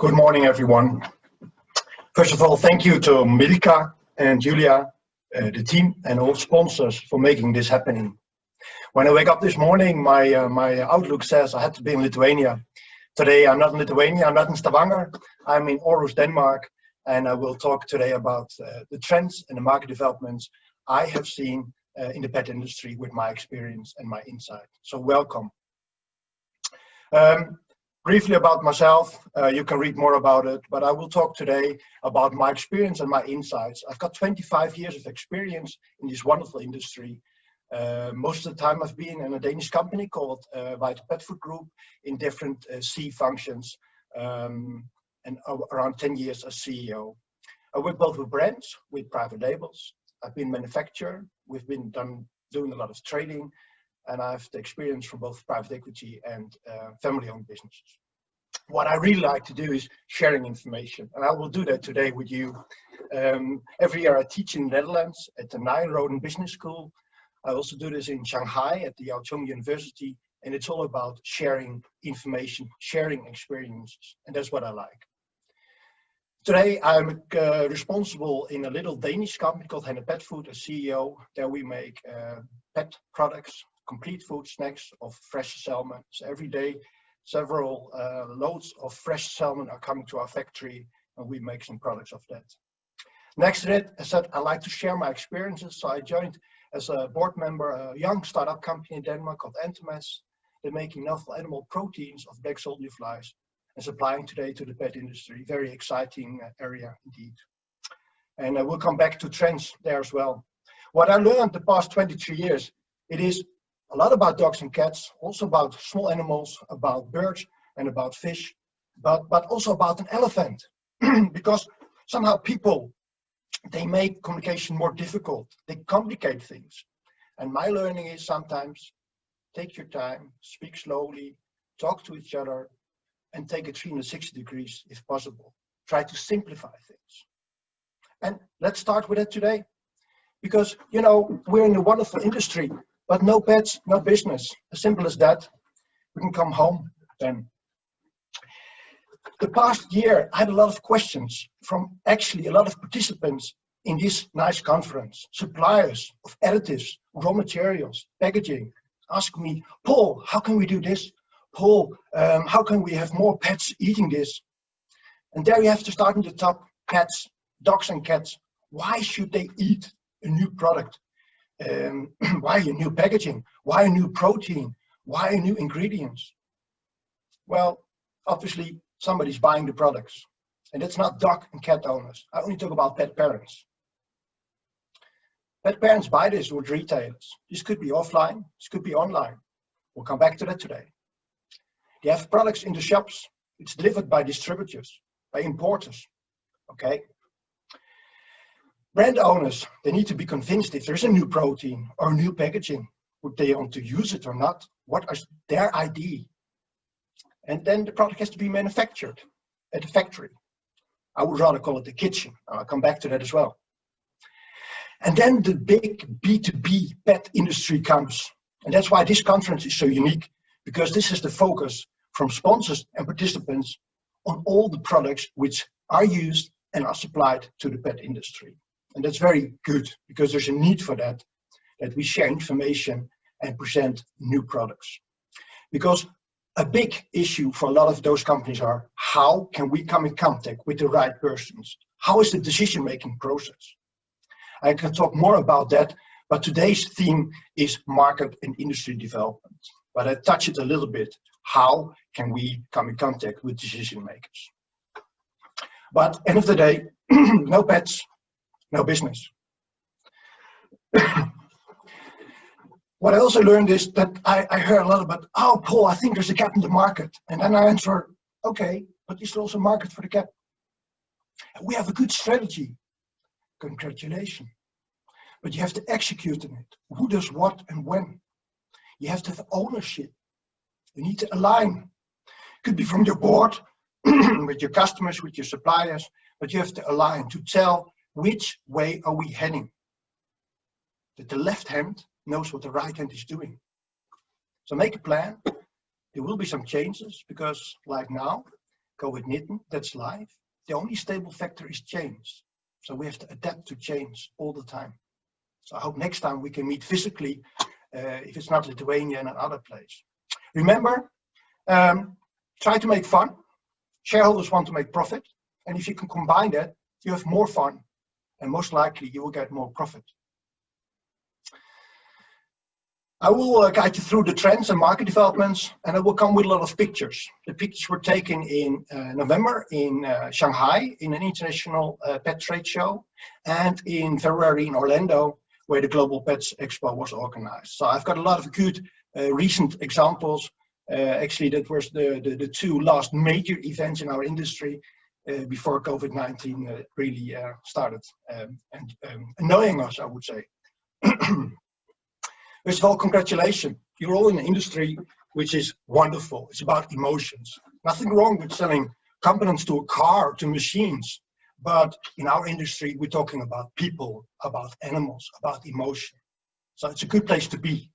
Good morning, everyone. First of all, thank you to Milka and Julia, the team, and all sponsors for making this happening. When I wake up this morning, my Outlook says I had to be in Lithuania. Today, I'm not in Lithuania, I'm not in Stavanger, I'm in Aarhus, Denmark, and I will talk today about the trends and the market developments I have seen in the pet industry with my experience and my insight. So welcome. Briefly about myself, you can read more about it, but I will talk today about my experience and my insights. I've got 25 years of experience in this wonderful industry. Most of the time I've been in a Danish company called Vital Pet Food Group in different C functions and around 10 years as CEO. I work both with brands, with private labels. I've been manufacturer, we've been doing a lot of trading, and I have the experience from both private equity and family-owned businesses. What I really like to do is sharing information, and I will do that today with you. Every year I teach in the Netherlands at the Nyenrode Business School. I also do this in Shanghai at the Yao Chong University, and it's all about sharing information, sharing experiences, and that's what I like. Today I'm responsible in a little Danish company called Henne Pet Food, as CEO. There we make pet products, complete food snacks of fresh salmon. So every day several loads of fresh salmon are coming to our factory and we make some products of that. Next to that, I said I like to share my experiences, so I joined as a board member a young startup company in Denmark called Entomas. They're making novel animal proteins of black soldier flies and supplying today to the pet industry. Very exciting area indeed. And we'll come back to trends there as well. What I learned the past 23 years, it is a lot about dogs and cats, also about small animals, about birds and about fish, but also about an elephant. Because somehow people, they make communication more difficult. They complicate things. And my learning is sometimes take your time, speak slowly, talk to each other, and take it 360 degrees if possible. Try to simplify things. And let's start with it today. Because, you know, we're in a wonderful industry, but no pets, no business. As simple as that. We can come home then. The past year, I had a lot of questions from actually a lot of participants in this nice conference. Suppliers of additives, raw materials, packaging, ask me, Paul, how can we do this? Paul, how can we have more pets eating this? And there you have to start in the top. Pets, dogs and cats. Why should they eat a new product? Why a new packaging? Why a new protein? Why new ingredients? Well, obviously somebody's buying the products, and it's not dog and cat owners. I only talk about pet parents. Pet parents buy this with retailers. This could be offline, this could be online. We'll come back to that today. They have products in the shops. It's delivered by distributors, by importers. Okay. Brand owners, they need to be convinced if there's a new protein or a new packaging, would they want to use it or not? What is their ID? And then the product has to be manufactured at the factory. I would rather call it the kitchen. I'll come back to that as well. And then the big B2B pet industry comes. And that's why this conference is so unique, because this is the focus from sponsors and participants on all the products which are used and are supplied to the pet industry. And that's very good, because there's a need for that we share information and present new products. Because a big issue for a lot of those companies are, how can we come in contact with the right persons? How is the decision-making process? I can talk more about that, but today's theme is market and industry development. But I touch it a little bit. How can we come in contact with decision makers? But end of the day, no pets, no business. What I also learned is that I heard a lot about, oh, Paul, I think there's a gap in the market. And then I answer, okay, but is there also a market for the gap? And we have a good strategy. Congratulations. But you have to execute on it. Who does what and when? You have to have ownership. You need to align. Could be from your board, with your customers, with your suppliers, but you have to align to tell which way are we heading. That the left hand knows what the right hand is doing. So make a plan. There will be some changes because like now, COVID-19, that's life. The only stable factor is change. So we have to adapt to change all the time. So I hope next time we can meet physically, if it's not Lithuania and another place. Remember, try to make fun. Shareholders want to make profit. And if you can combine that, you have more fun. And most likely you will get more profit. I will guide you through the trends and market developments, and I will come with a lot of pictures. The pictures were taken in November in Shanghai in an international pet trade show, and in February in Orlando, where the Global Pets Expo was organized. So I've got a lot of good recent examples. Actually, that was the two last major events in our industry before COVID-19 really started annoying us, I would say. First of all, congratulations. You're all in an industry which is wonderful. It's about emotions. Nothing wrong with selling components to a car, to machines. But in our industry, we're talking about people, about animals, about emotion. So it's a good place to be.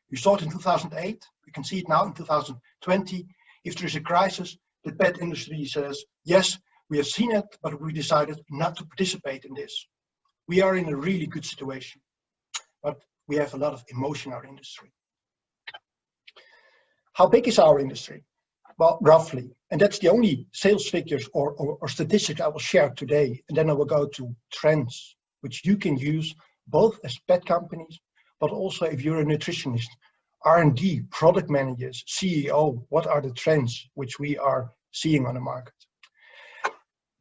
You saw it in 2008. We can see it now in 2020. If there is a crisis, the pet industry says, yes, we have seen it, but we decided not to participate in this. We are in a really good situation. But we have a lot of emotion in our industry. How big is our industry? Well, roughly. And that's the only sales figures or statistics I will share today. And then I will go to trends, which you can use both as pet companies, but also if you're a nutritionist, R&D, product managers, CEO, what are the trends which we are seeing on the market?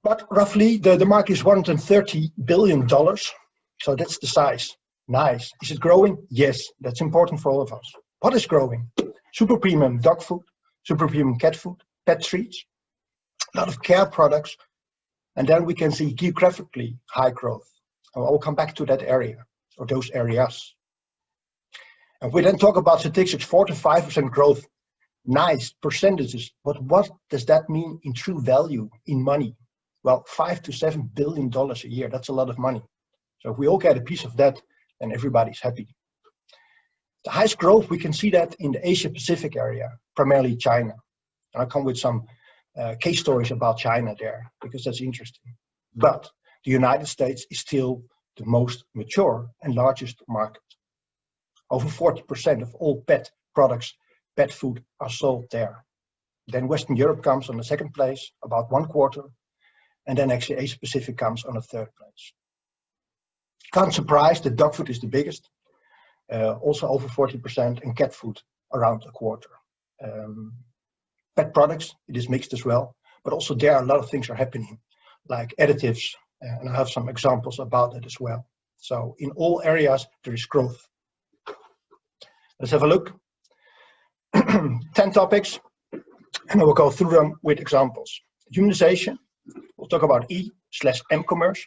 But roughly, the market is $130 billion. So that's the size. Nice. Is it growing? Yes, that's important for all of us. What is growing? Super premium dog food, super premium cat food, pet treats, a lot of care products, and then we can see geographically high growth. And I will come back to that area or those areas. And we then talk about statistics, 4 to 5% growth, nice percentages, but what does that mean in true value, in money? Well, $5 to $7 billion a year, that's a lot of money. So if we all get a piece of that, and everybody's happy. The highest growth, we can see that in the Asia Pacific area, primarily China. And I'll come with some case stories about China there, because that's interesting. But the United States is still the most mature and largest market. Over 40% of all pet products, pet food are sold there. Then Western Europe comes on the second place, about 1/4. And then actually Asia Pacific comes on the third place. Can't surprise that dog food is the biggest, also over 40%, and cat food around 1/4. Pet products, it is mixed as well, but also there a lot of things are happening, like additives, and I have some examples about that as well. So in all areas, there is growth. Let's have a look. 10 topics, and I will go through them with examples. Humanization, we'll talk about E/M commerce.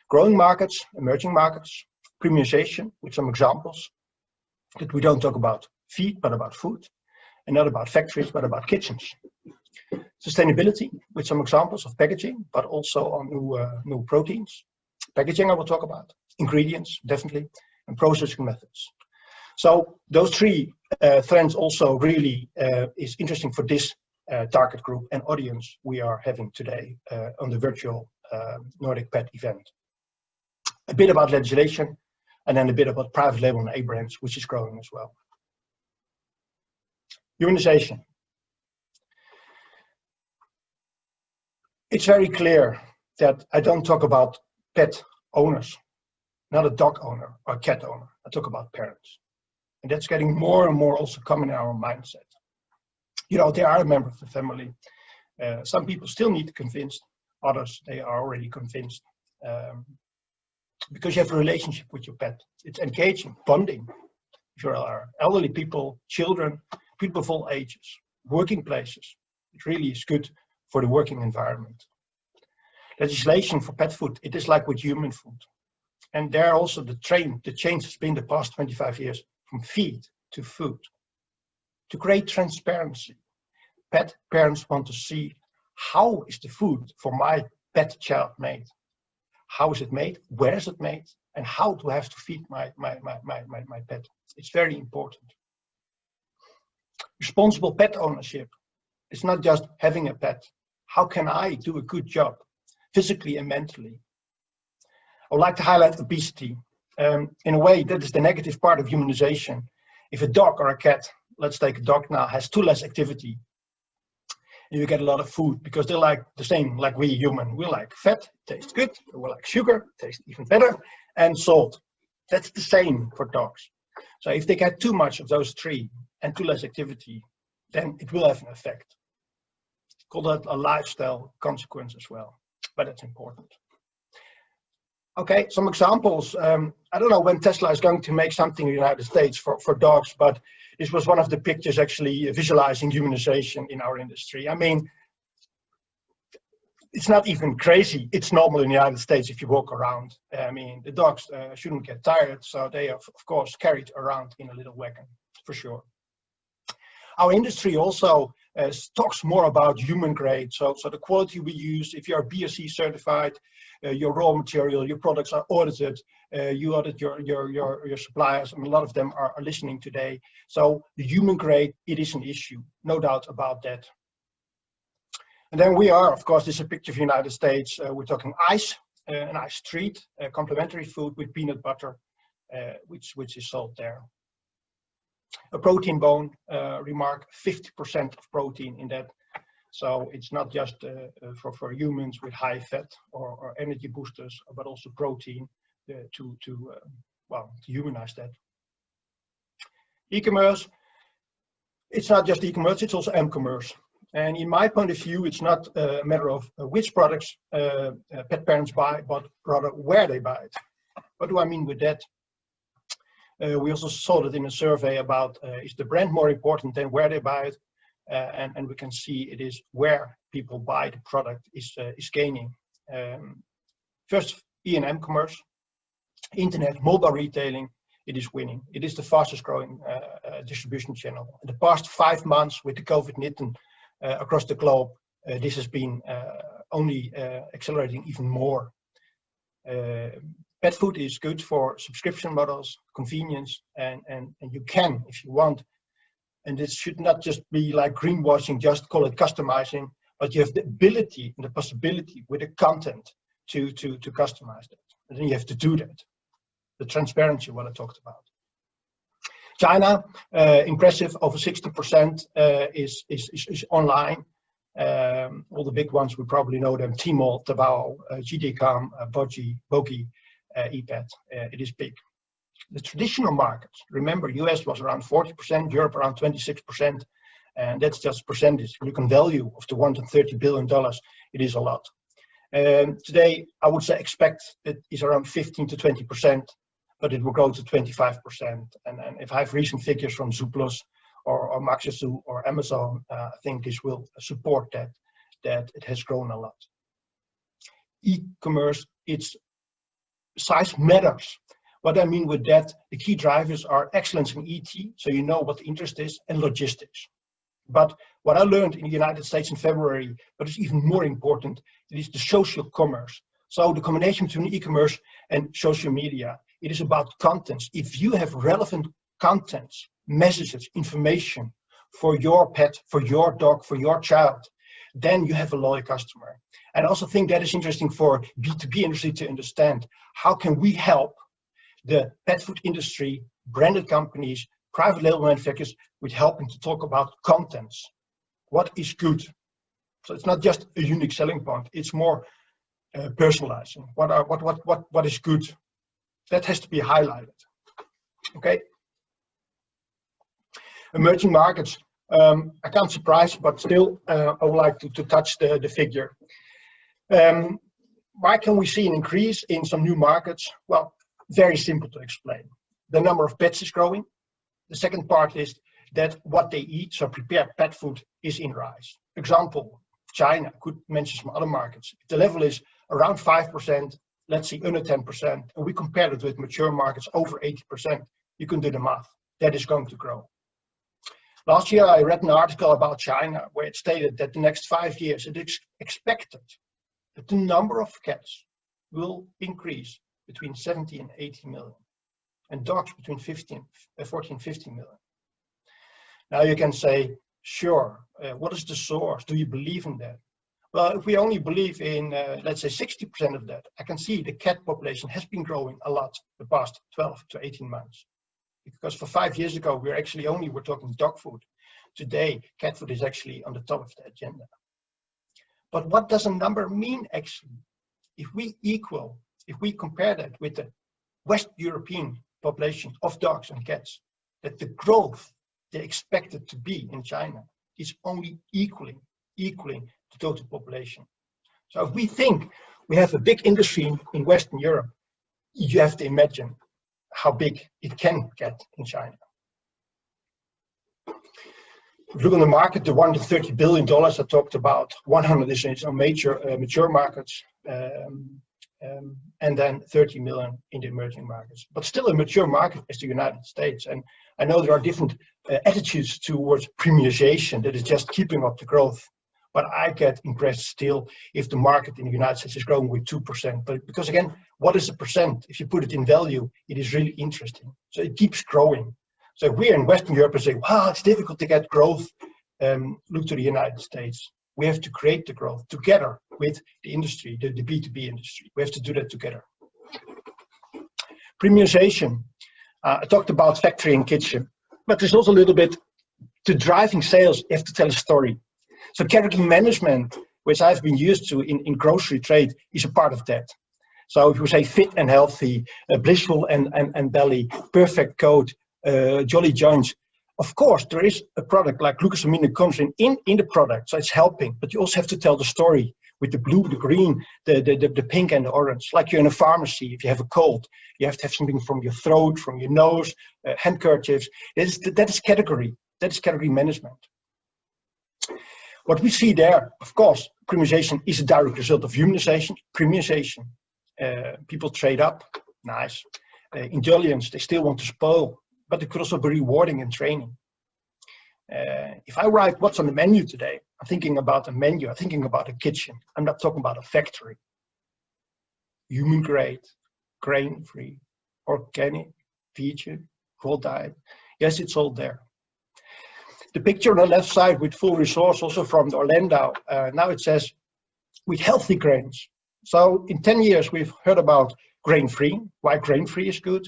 Growing markets, emerging markets, premiumization with some examples that we don't talk about feed, but about food, and not about factories, but about kitchens. Sustainability with some examples of packaging, but also on new proteins. Packaging I will talk about, ingredients, definitely, and processing methods. So those three trends also really is interesting for this target group and audience we are having today on the virtual Nordic Pet event. A bit about legislation, and then a bit about private label and A brands, which is growing as well. Humanization. It's very clear that I don't talk about pet owners, not a dog owner or a cat owner. I talk about parents. And that's getting more and more also common in our mindset. You know, they are a member of the family. Some people still need to convince, others, they are already convinced. Because you have a relationship with your pet. It's engaging, bonding. If you are elderly people, children, people of all ages, working places, it really is good for the working environment. Legislation for pet food, it is like with human food. And there also the change has been the past 25 years from feed to food. To create transparency, pet parents want to see how is the food for my pet child made. How is it made? Where is it made? And how do I have to feed my pet? It's very important. Responsible pet ownership. It's not just having a pet. How can I do a good job, physically and mentally? I would like to highlight obesity. In a way, that is the negative part of humanization. If a dog or a cat, let's take a dog now, has too less activity, you get a lot of food because they like the same like we human. We like fat, tastes good. We like sugar, tastes even better, and salt. That's the same for dogs. So if they get too much of those three and too less activity, then it will have an effect. Call that a lifestyle consequence as well, but it's important. Okay, some examples. I don't know when Tesla is going to make something in the United States for dogs, but this was one of the pictures actually visualizing humanization in our industry. I mean, it's not even crazy. It's normal in the United States if you walk around. I mean, the dogs shouldn't get tired, so they are, of course, carried around in a little wagon, for sure. Our industry also talks more about human grade. So the quality we use, if you are BSC certified, your raw material, your products are audited, you audit your suppliers. I mean, a lot of them are listening today. So the human grade, it is an issue, no doubt about that. And then we are, of course, this is a picture of the United States. We're talking ice, an ice treat, complimentary food with peanut butter, which is sold there. A protein bone remark, 50% of protein in that. So it's not just for humans with high fat or energy boosters, but also protein to humanize that. E-commerce, it's not just e-commerce, it's also m-commerce. And in my point of view, it's not a matter of which products pet parents buy, but rather where they buy it. What do I mean with that? We also saw that in a survey about is the brand more important than where they buy it, and we can see it is where people buy the product is gaining. First, E&M commerce, internet, mobile retailing, it is winning. It is the fastest growing distribution channel. In the past 5 months with the COVID-19 across the globe, this has been only accelerating even more. Pet food is good for subscription models, convenience, and you can, if you want. And it should not just be like greenwashing, just call it customizing, but you have the ability and the possibility with the content to customize that. And then you have to do that. The transparency, what I talked about. China, impressive, over 60% is online. All the big ones, we probably know them, Tmall, Taobao, JD.com, Bogi, ePet, it is big. The traditional markets, remember, US was around 40%, Europe around 26%, and that's just percentage. Look on value of the $130 billion, it is a lot. Today, I would say expect it is around 15 to 20%, but it will go to 25%. And if I have recent figures from Zooplus or Maxazoo or Amazon, I think this will support that it has grown a lot. E-commerce, its size matters. What I mean with that, the key drivers are excellence in ET, so you know what the interest is, and logistics. But what I learned in the United States in February, but it's even more important, it is the social commerce. So the combination between e-commerce and social media, it is about contents. If you have relevant contents, messages, information for your pet, for your dog, for your child, then you have a loyal customer. And I also think that is interesting for B2B industry to understand. How can we help the pet food industry, branded companies, private label manufacturers with helping to talk about contents? What is good? So it's not just a unique selling point, it's more personalizing. What is good? That has to be highlighted. Okay. Emerging markets. I can't surprise, but still, I would like to touch the figure. Why can we see an increase in some new markets? Well, very simple to explain. The number of pets is growing. The second part is that what they eat, so prepared pet food, is in rise. Example, China, could mention some other markets. If the level is around 5%, let's say under 10%, and we compare it with mature markets over 80%, you can do the math. That is going to grow. Last year, I read an article about China where it stated that the next 5 years, it is expected that the number of cats will increase between 70 and 80 million, and dogs between 14 and 15 million. Now you can say, sure, what is the source? Do you believe in that? Well, if we only believe in, let's say 60% of that, I can see the cat population has been growing a lot the past 12 to 18 months. Because for 5 years ago, we're talking dog food. Today, cat food is actually on the top of the agenda. But what does a number mean actually? If we compare that with the West European population of dogs and cats, that the growth they expected to be in China is only equaling the total population. So if we think we have a big industry in Western Europe, you have to imagine how big it can get in China. If you look on the market, the $130 billion I talked about, 100 is on major mature markets, and then 30 million in the emerging markets. But still a mature market is the United States. And I know there are different attitudes towards premiumization that is just keeping up the growth. But I get impressed still if the market in the United States is growing with 2%. But because again, what is a percent? If you put it in value, it is really interesting. So it keeps growing. So we're in Western Europe and say, wow, it's difficult to get growth. Look to the United States. We have to create the growth together with the industry, the B2B industry. We have to do that together. Premiumization. I talked about factory and kitchen, but there's also a little bit to driving sales. You have to tell a story. So category management, which I've been used to in grocery trade, is a part of that. So if you say fit and healthy, blissful and belly, perfect coat, jolly joints, of course there is a product like glucosamine comes in the product, so it's helping. But you also have to tell the story with the blue, the green, the pink and the orange. Like you're in a pharmacy, if you have a cold, you have to have something from your throat, from your nose, handkerchiefs. That is category. That is category management. What we see there, of course, premiumization is a direct result of humanization, premiumization. People trade up, nice. Indulgence, they still want to spoil, but it could also be rewarding in training. If I write what's on the menu today, I'm thinking about a menu, I'm thinking about a kitchen. I'm not talking about a factory. Human grade, grain-free, organic, vegan, whole diet. Yes, it's all there. The picture on the left side with full resource, also from Orlando, now it says with healthy grains. So in 10 years, we've heard about grain-free, why grain-free is good.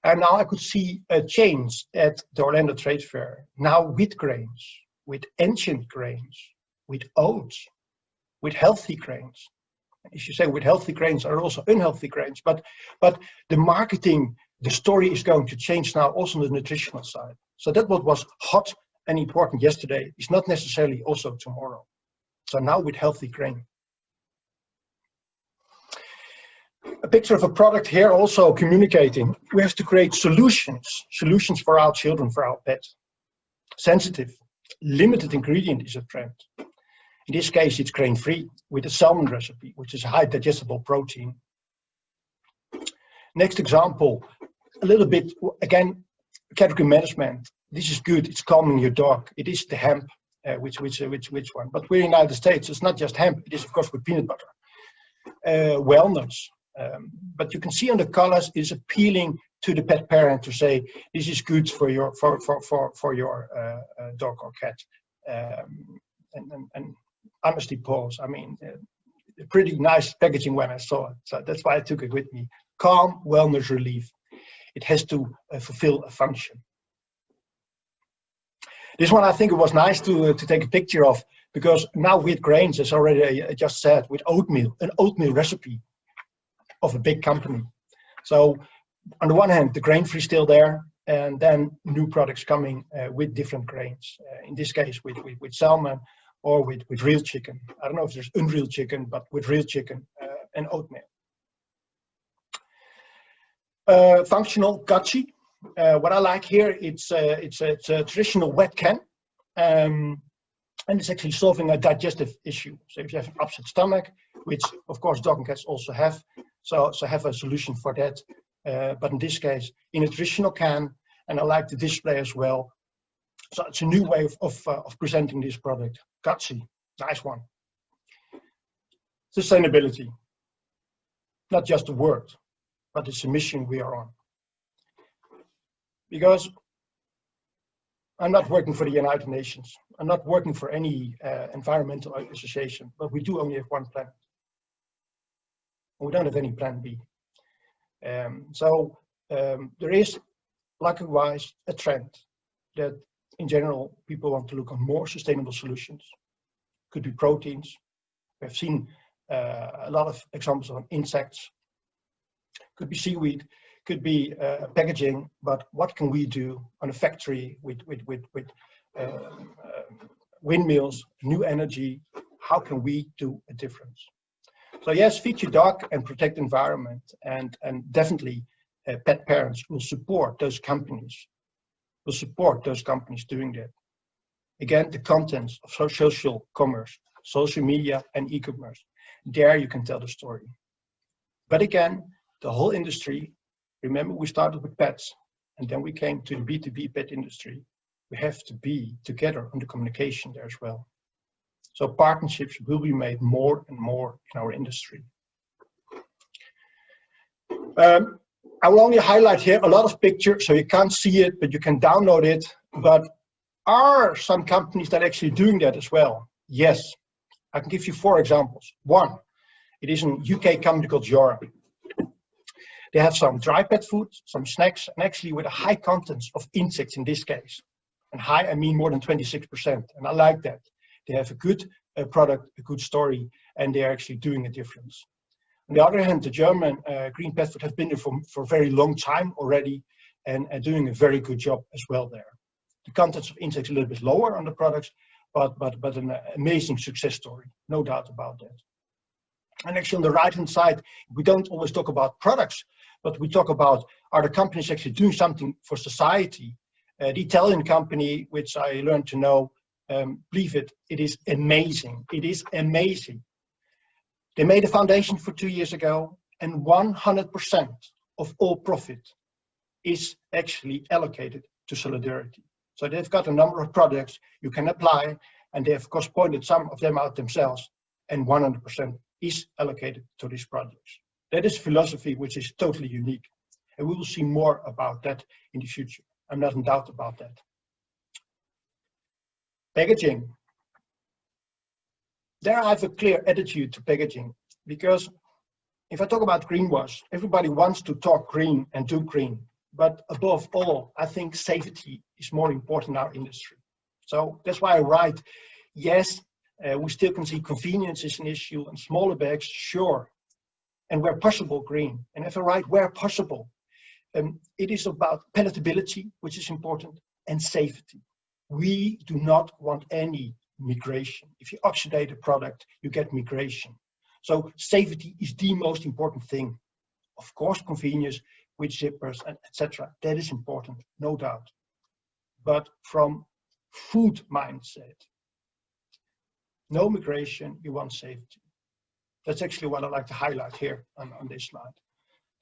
And now I could see a change at the Orlando Trade Fair. Now with grains, with ancient grains, with oats, with healthy grains. As you say, with healthy grains are also unhealthy grains. But the marketing, the story is going to change now also on the nutritional side. So that what was hot and important yesterday is not necessarily also tomorrow. So now with healthy grain. A picture of a product here also communicating. We have to create solutions for our children, for our pets. Sensitive, limited ingredient is a trend. In this case, it's grain-free with a salmon recipe, which is a high digestible protein. Next example, a little bit, again, category management. This is good, it's calming your dog. It is the hemp, which one? But we're in the United States, it's not just hemp, it is of course with peanut butter. Wellness. But you can see on the colors is appealing to the pet parent to say this is good for your dog or cat. And honestly, pause. I mean, pretty nice packaging when I saw it, so that's why I took it with me. Calm, wellness, relief. It has to fulfill a function. This one I think it was nice to take a picture of, because now with grains, as already I just said, with oatmeal, an oatmeal recipe of a big company. So on the one hand, the grain-free still there, and then new products coming with different grains. In this case, with salmon or with real chicken. I don't know if there's unreal chicken, but with real chicken and oatmeal. Functional gachi. What I like here, it's a traditional wet can, and it's actually solving a digestive issue. So if you have an upset stomach, which of course dog and cats also have, so have a solution for that. But in this case, in a traditional can, and I like the display as well. So it's a new way of presenting this product. Gachi, nice one. Sustainability, not just a word, but it's a mission we are on. Because I'm not working for the United Nations. I'm not working for any environmental association, but we do only have one planet. We don't have any plan B. There is, likewise, a trend that in general, people want to look on more sustainable solutions. Could be proteins. We've seen a lot of examples on insects. Could be seaweed, could be packaging, but what can we do on a factory with windmills, new energy? How can we do a difference? So yes, feed your dog and protect the environment, and definitely pet parents will support those companies. Will support those companies doing that. Again, the contents of social commerce, social media, and e-commerce. There you can tell the story. But again, the whole industry. Remember, we started with pets, and then we came to the B2B pet industry. We have to be together on the communication there as well. So partnerships will be made more and more in our industry. I will only highlight here a lot of pictures, so you can't see it, but you can download it. But are some companies that are actually doing that as well? Yes. I can give you 4 examples. One, it is a UK company called Jora. They have some dry pet food, some snacks, and actually with a high contents of insects in this case. And high, I mean more than 26%. And I like that. They have a good product, a good story, and they're actually doing a difference. On the other hand, the German Green Pet Food has been there for a very long time already, and doing a very good job as well there. The contents of insects a little bit lower on the products, but an amazing success story, no doubt about that. And actually on the right-hand side, we don't always talk about products, but we talk about, are the companies actually doing something for society? The Italian company, which I learned to know, believe it, it is amazing. It is amazing. They made a foundation for 2 years ago, and 100% of all profit is actually allocated to solidarity. So they've got a number of products you can apply, and they have of course pointed some of them out themselves, and 100% is allocated to these projects. That is philosophy which is totally unique, and we will see more about that in the future. I'm not in doubt about that. Packaging. There I have a clear attitude to packaging, because if I talk about greenwash, everybody wants to talk green and do green. But above all, I think safety is more important in our industry. So that's why I write, yes, we still can see convenience is an issue, and smaller bags, sure. And where possible, green. And if I write where possible, it is about palatability, which is important, and safety. We do not want any migration. If you oxidate a product, you get migration. So safety is the most important thing. Of course, convenience with zippers, etc. That is important, no doubt. But from food mindset, no migration, you want safety. That's actually what I like to highlight here on this slide.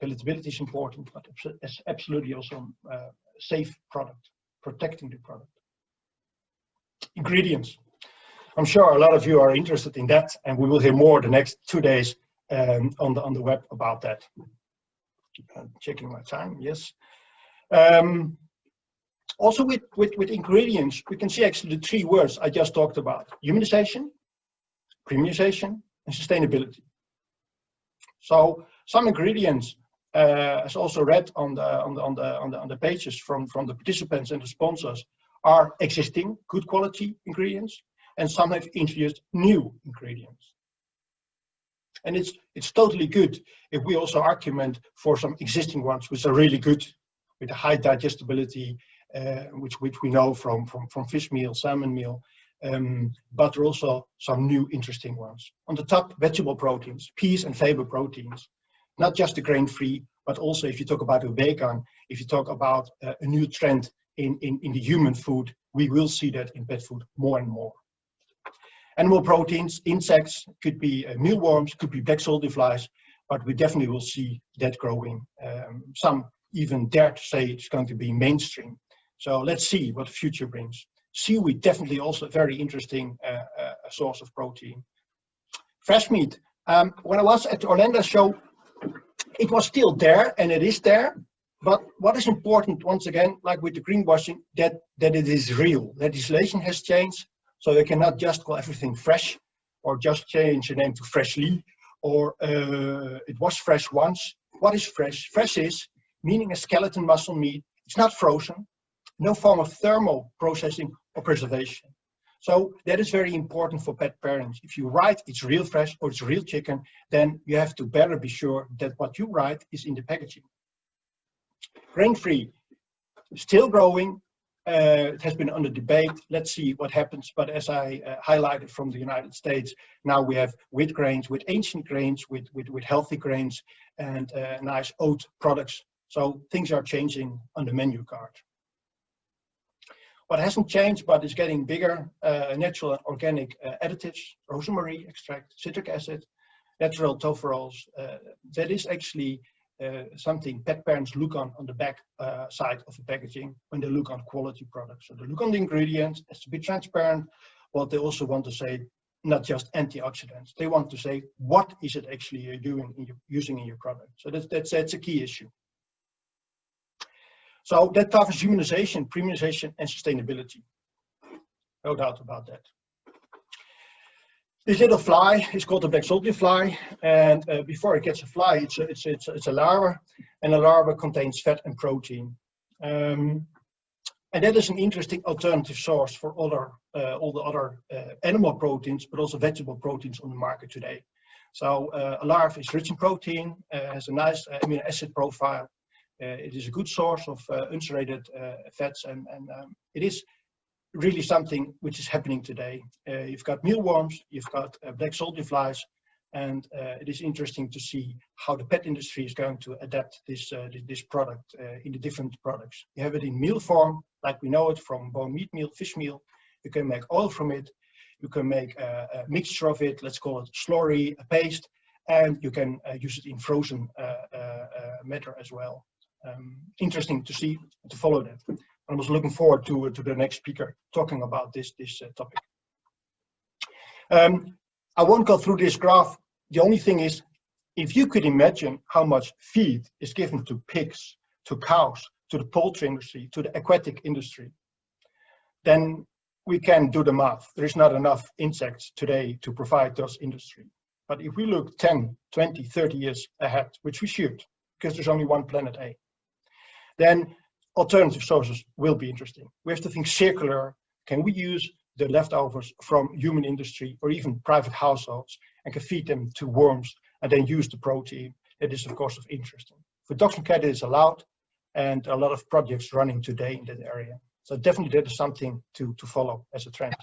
Palatability is important, but it's absolutely also a safe product, protecting the product. Ingredients. I'm sure a lot of you are interested in that, and we will hear more the next 2 days on the web about that. Checking my time, yes. Also with ingredients, we can see actually the 3 words I just talked about: humanization, premiumization, and sustainability. So some ingredients, as also read on the pages from the participants and the sponsors, are existing good quality ingredients, and some have introduced new ingredients. And it's totally good if we also argument for some existing ones which are really good, with a high digestibility, which we know from fish meal, salmon meal, but there are also some new interesting ones. On the top, vegetable proteins, peas and fiber proteins, not just the grain-free, but also if you talk about a vegan, if you talk about a new trend in the human food, we will see that in pet food more and more. Animal proteins, insects, could be mealworms, could be black soldier flies, but we definitely will see that growing. Some even dare to say it's going to be mainstream. So let's see what the future brings. Seaweed, definitely also a very interesting source of protein. Fresh meat. When I was at the Orlando show, it was still there, and it is there, But what is important, once again, like with the greenwashing, that it is real. Legislation has changed, so you cannot just call everything fresh, or just change the name to Freshly, or it was fresh once. What is fresh? Fresh is meaning a skeleton muscle meat. It's not frozen, no form of thermal processing or preservation. So that is very important for pet parents. If you write it's real fresh or it's real chicken, then you have to better be sure that what you write is in the packaging. Grain-free, still growing. It has been under debate. Let's see what happens. But as I highlighted from the United States, now we have wheat grains, with ancient grains, with healthy grains, and nice oat products. So things are changing on the menu card. What hasn't changed, but is getting bigger, natural and organic additives, rosemary extract, citric acid, natural tofferols. That is actually something pet parents look on the back side of the packaging when they look on quality products. So they look on the ingredients, has to be transparent, but they also want to say not just antioxidants. They want to say what is it actually you're doing using in your product. So that's a key issue. So that covers humanization, premiumization, and sustainability. No doubt about that. This little fly is called the black soldier fly, and before it gets a fly, it's a larva, and a larva contains fat and protein, and that is an interesting alternative source for all the other animal proteins, but also vegetable proteins on the market today. So a larva is rich in protein, has a nice amino acid profile. It is a good source of unsaturated fats, and it is really something which is happening today. You've got mealworms, you've got black soldier flies, and it is interesting to see how the pet industry is going to adapt this product in the different products. You have it in meal form, like we know it from bone meat meal, fish meal. You can make oil from it. You can make a mixture of it, let's call it slurry, a paste, and you can use it in frozen matter as well. Interesting to see, to follow that. I was looking forward to the next speaker talking about this topic. I won't go through this graph. The only thing is, if you could imagine how much feed is given to pigs, to cows, to the poultry industry, to the aquatic industry, then we can do the math. There is not enough insects today to provide those industry. But if we look 10, 20, 30 years ahead, which we should, because there's only one planet A, then alternative sources will be interesting. We have to think circular. Can we use the leftovers from human industry or even private households and can feed them to worms and then use the protein? That is, of course, of interest. For dogs and cats, it is allowed, and a lot of projects running today in that area. So definitely that is something to follow as a trend.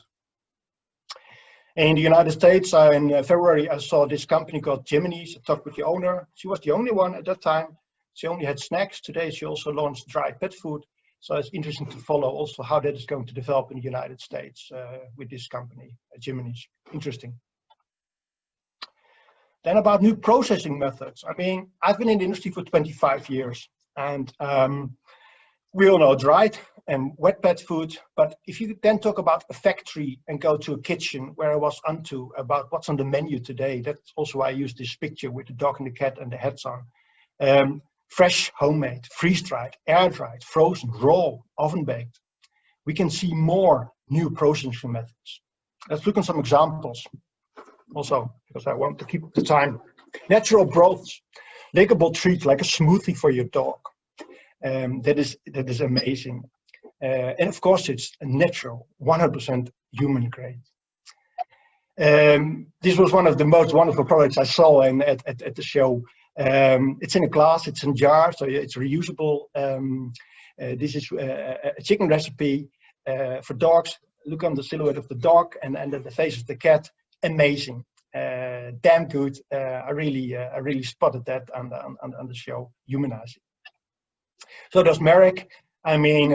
In the United States, in February, I saw this company called Jiminy's. I talked with the owner. She was the only one at that time. She only had snacks. Today, she also launched dry pet food. So it's interesting to follow also how that is going to develop in the United States with this company, Jiminy's. Interesting. Then about new processing methods. I mean, I've been in the industry for 25 years, and we all know dried and wet pet food. But if you then talk about a factory and go to a kitchen where I was onto about what's on the menu today, that's also why I use this picture with the dog and the cat and the hats on. Fresh, homemade, freeze-dried, air-dried, frozen, raw, oven-baked. We can see more new processing methods. Let's look at some examples. Also, because I want to keep the time. Natural broths, lickable treat like a smoothie for your dog. That is amazing. And of course, it's natural, 100% human grade. This was one of the most wonderful products I saw at the show. It's in a glass, it's in a jar, so it's reusable. This is a chicken recipe for dogs. Look on the silhouette of the dog and the face of the cat. Amazing, damn good. I really spotted that on the show, humanizing. So there's Merrick. I mean,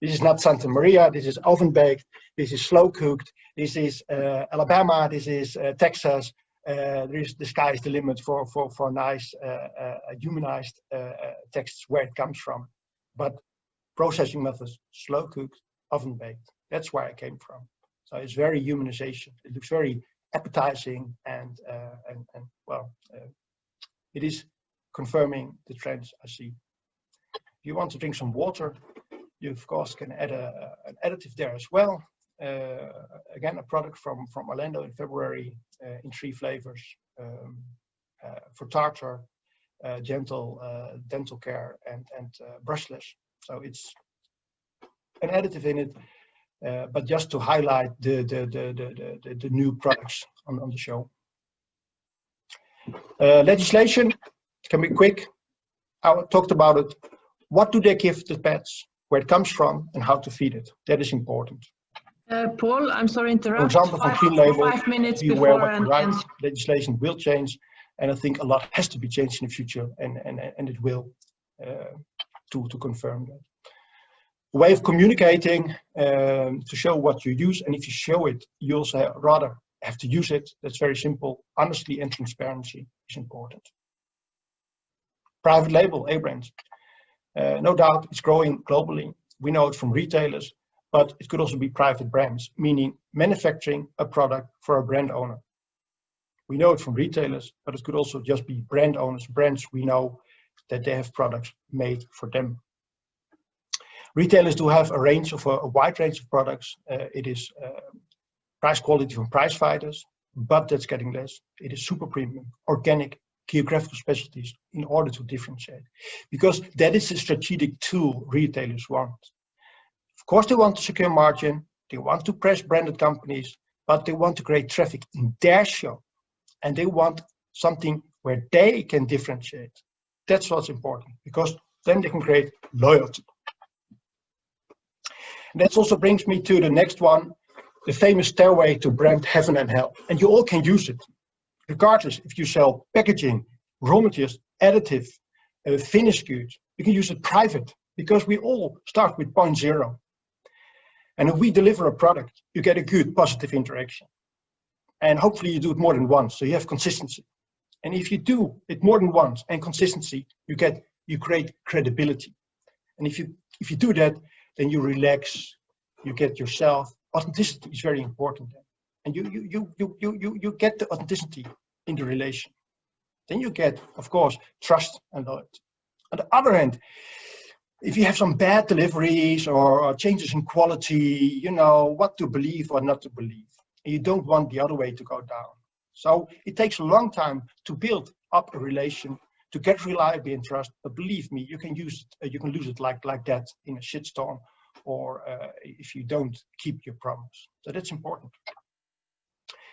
this is not Santa Maria. This is oven baked. This is slow cooked. This is Alabama. This is Texas. The sky is the limit for nice humanized texts where it comes from. But processing methods, slow cooked, oven baked. That's where I came from. So it's very humanization. It looks very appetizing and well, it is confirming the trends I see. If you want to drink some water, you of course can add an additive there as well. Again, a product from Orlando in February in 3 flavors for tartar, gentle dental care, and brushless. So it's an additive in it, but just to highlight the new products on the show. Legislation can be quick. I talked about it. What do they give the pets? Where it comes from and how to feed it. That is important. Paul, I'm sorry to interrupt. For example, from Clean Label, 5 minutes be aware before what you write. Legislation will change, and I think a lot has to be changed in the future, and it will, to confirm that. A way of communicating to show what you use, and if you show it, you also rather have to use it. That's very simple. Honesty and transparency is important. Private label, A-brands. No doubt it's growing globally. We know it from retailers, but it could also be private brands, meaning manufacturing a product for a brand owner. We know it from retailers, but it could also just be brand owners, brands we know that they have products made for them. Retailers do have a wide range of products. It is price quality from price fighters, but that's getting less. It is super premium, organic, geographical specialties in order to differentiate, because that is a strategic tool retailers want. Of course, they want to secure margin, they want to press branded companies, but they want to create traffic in their show, and they want something where they can differentiate. That's what's important, because then they can create loyalty. And that also brings me to the next one, the famous stairway to brand heaven and hell. And you all can use it, regardless if you sell packaging, raw materials, additive, finished goods. You can use it private, because we all start with 0.0. And if we deliver a product, you get a good positive interaction. And hopefully you do it more than once, so you have consistency. And if you do it more than once and consistency, you create credibility. And if you do that, then you relax, you get yourself. Authenticity is very important. And you get the authenticity in the relation. Then you get, of course, trust and loyalty. On the other hand, if you have some bad deliveries or changes in quality, you know what to believe or not to believe. And you don't want the other way to go down. So it takes a long time to build up a relation, to get reliability and trust. But believe me, you can lose it like that in a shitstorm, or if you don't keep your promise. So that's important.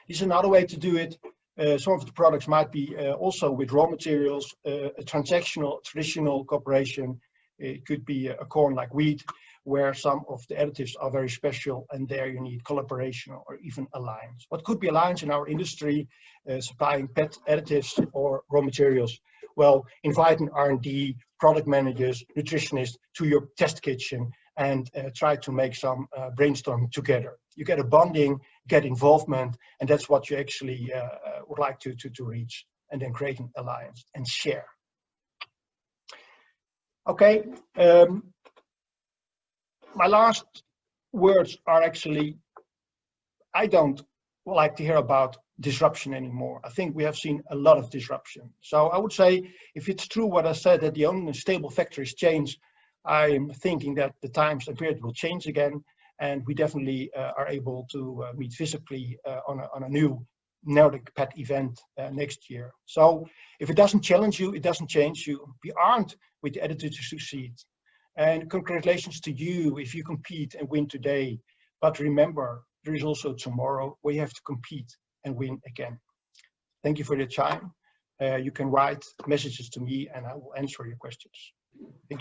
This is another way to do it. Some of the products might be also with raw materials, a transactional, traditional cooperation. It could be a corn like wheat, where some of the additives are very special, and there you need collaboration or even alliance. What could be alliance in our industry, supplying pet additives or raw materials? Well, invite an R&D, product managers, nutritionists to your test kitchen and try to make some brainstorming together. You get a bonding, get involvement, and that's what you actually would like to reach, and then create an alliance and share. Okay, my last words are actually, I don't like to hear about disruption anymore. I think we have seen a lot of disruption. So I would say, if it's true what I said, that the only stable factors change, I'm thinking that the times and period will change again, and we definitely are able to meet physically on a new Nordic Pet event next year. So if it doesn't challenge you, it doesn't change you. We aren't with the attitude to succeed. And congratulations to you if you compete and win today. But remember, there is also tomorrow where you have to compete and win again. Thank you for your time. You can write messages to me and I will answer your questions. Thank you.